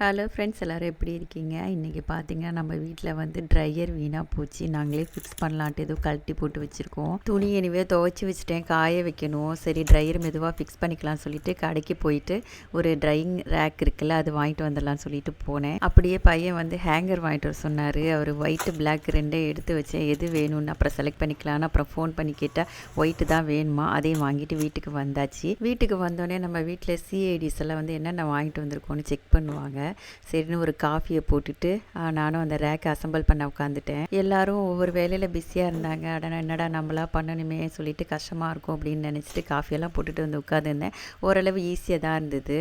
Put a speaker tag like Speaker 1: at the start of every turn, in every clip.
Speaker 1: Hello friends, எல்லோரும் எப்படி இருக்கீங்க? இன்றைக்கி பார்த்தீங்கன்னா நம்ம வீட்டில் வந்து ட்ரையர் வீணாக போச்சு. நாங்களே ஃபிக்ஸ் பண்ணலான்ட்டு ஏதோ கழட்டி போட்டு வச்சுருக்கோம். துணி எனிவே துவைச்சி வச்சுட்டேன், காய வைக்கணும். சரி ட்ரையர் மெதுவாக ஃபிக்ஸ் பண்ணிக்கலாம்னு சொல்லிட்டு கடைக்கு போயிட்டு ஒரு ட்ரையிங் ரேக் இருக்குல்ல, அது வாங்கிட்டு வந்துடலாம்னு சொல்லிட்டு போனேன். அப்படியே பையன் வந்து ஹேங்கர் வாங்கிட்டு வர சொன்னார். அவர் ஒயிட்டு பிளாக் ரெண்டே எடுத்து வச்சேன். எது வேணும்னு அப்புறம் செலக்ட் பண்ணிக்கலான்னு அப்புறம் ஃபோன் பண்ணி கேட்டால் ஒயிட்டு தான் வேணுமா, அதையும் வாங்கிட்டு வீட்டுக்கு வந்தாச்சு. வீட்டுக்கு வந்தோடனே நம்ம வீட்டில் சிஐடிஸ் எல்லாம் வந்து என்னென்ன வாங்கிட்டு வந்திருக்கோன்னு செக் பண்ணுவாங்க. சரின்னு ஒரு காஃபியை போட்டுட்டு நானும் அந்த ரேக்கை அசம்பிள் பண்ண உட்காந்துட்டேன். எல்லாரும் ஒவ்வொரு வேலையில் பிஸியாக இருந்தாங்க. என்னடா நம்மளா பண்ணணுமே சொல்லிட்டு கஷ்டமாக இருக்கும் அப்படின்னு நினச்சிட்டு காஃபியெல்லாம் போட்டுட்டு வந்து உட்காந்துருந்தேன். ஓரளவு ஈஸியாக தான் இருந்தது.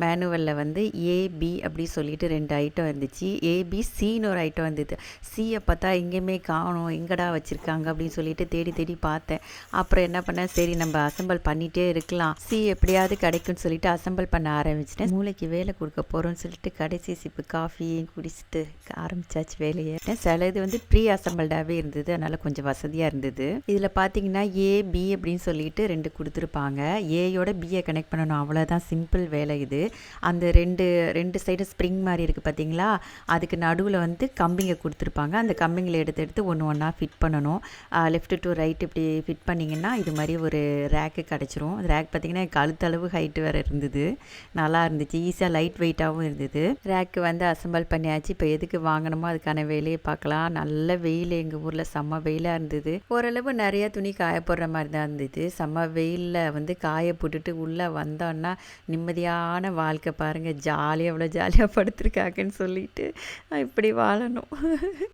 Speaker 1: மேனுவலில் வந்து ஏபி அப்படி சொல்லிட்டு 2 ஐட்டம் இருந்துச்சு. ஏபிசின்னு ஒரு ஐட்டம் இருந்தது. சியை பார்த்தா எங்கேயுமே காணும், எங்கடா வச்சுருக்காங்க அப்படின்னு சொல்லிட்டு தேடி தேடி பார்த்தேன். அப்புறம் என்ன பண்ணேன், சரி நம்ம அசம்பிள் பண்ணிகிட்டே இருக்கலாம், சி எப்படியாவது கிடைக்கும்னு சொல்லிட்டு அசம்பிள் பண்ண ஆரம்பிச்சிட்டேன். மூளைக்கு வேலை கொடுக்க போகிறோன்னு சொல்லிட்டு கடைசி சிப்பு காஃபியும் குடிச்சிட்டு ஆரம்பிச்சாச்சு வேலையை. சில இது வந்து ப்ரீ அசம்பிள்டாகவே இருந்தது, அதனால் கொஞ்சம் வசதியாக இருந்தது. இதில் பார்த்தீங்கன்னா ஏபி அப்படின்னு சொல்லிட்டு 2 கொடுத்துருப்பாங்க. ஏயோட பியை கனெக்ட் பண்ணணும், அவ்வளோதான், சிம்பிள் வேலை இது. அந்த ரெண்டு சைடு ஸ்ப்ரிங் மாதிரி இருக்குது பார்த்தீங்களா, அதுக்கு நடுவில் வந்து கம்பிங்க கொடுத்துருப்பாங்க. அந்த கம்பிங்களை எடுத்து ஒன்று ஒன்றா ஃபிட் பண்ணணும். லெஃப்ட் டு ரைட் இப்படி ஃபிட் பண்ணிங்கன்னா இது மாதிரி ஒரு ரேக்கு கிடச்சிரும். அந்த ரேக் பார்த்திங்கன்னா கழுத்தளவு ஹைட்டு வேறு இருந்தது, நல்லா இருந்துச்சு, ஈஸியாக லைட் வெயிட்டாகவும் இருந்தது. ரேக்கு வந்து அசம்பிள் பண்ணியாச்சு. இப்போ எதுக்கு வாங்கணுமோ அதுக்கான வேலையை பார்க்கலாம். நல்ல வெயில், எங்கள் ஊரில் செம்ம வெயிலாக இருந்தது. ஓரளவு நிறையா துணி காய போடுற மாதிரி தான் இருந்தது. செம்ம வெயிலில் வந்து காய போட்டுட்டு உள்ளே வந்தோன்னா நிம்மதியான வாழ்க்கை பாருங்கள். ஜாலியாக எவ்வளோ ஜாலியாக படுத்துருக்காங்கன்னு சொல்லிட்டு இப்படி வாழணும்.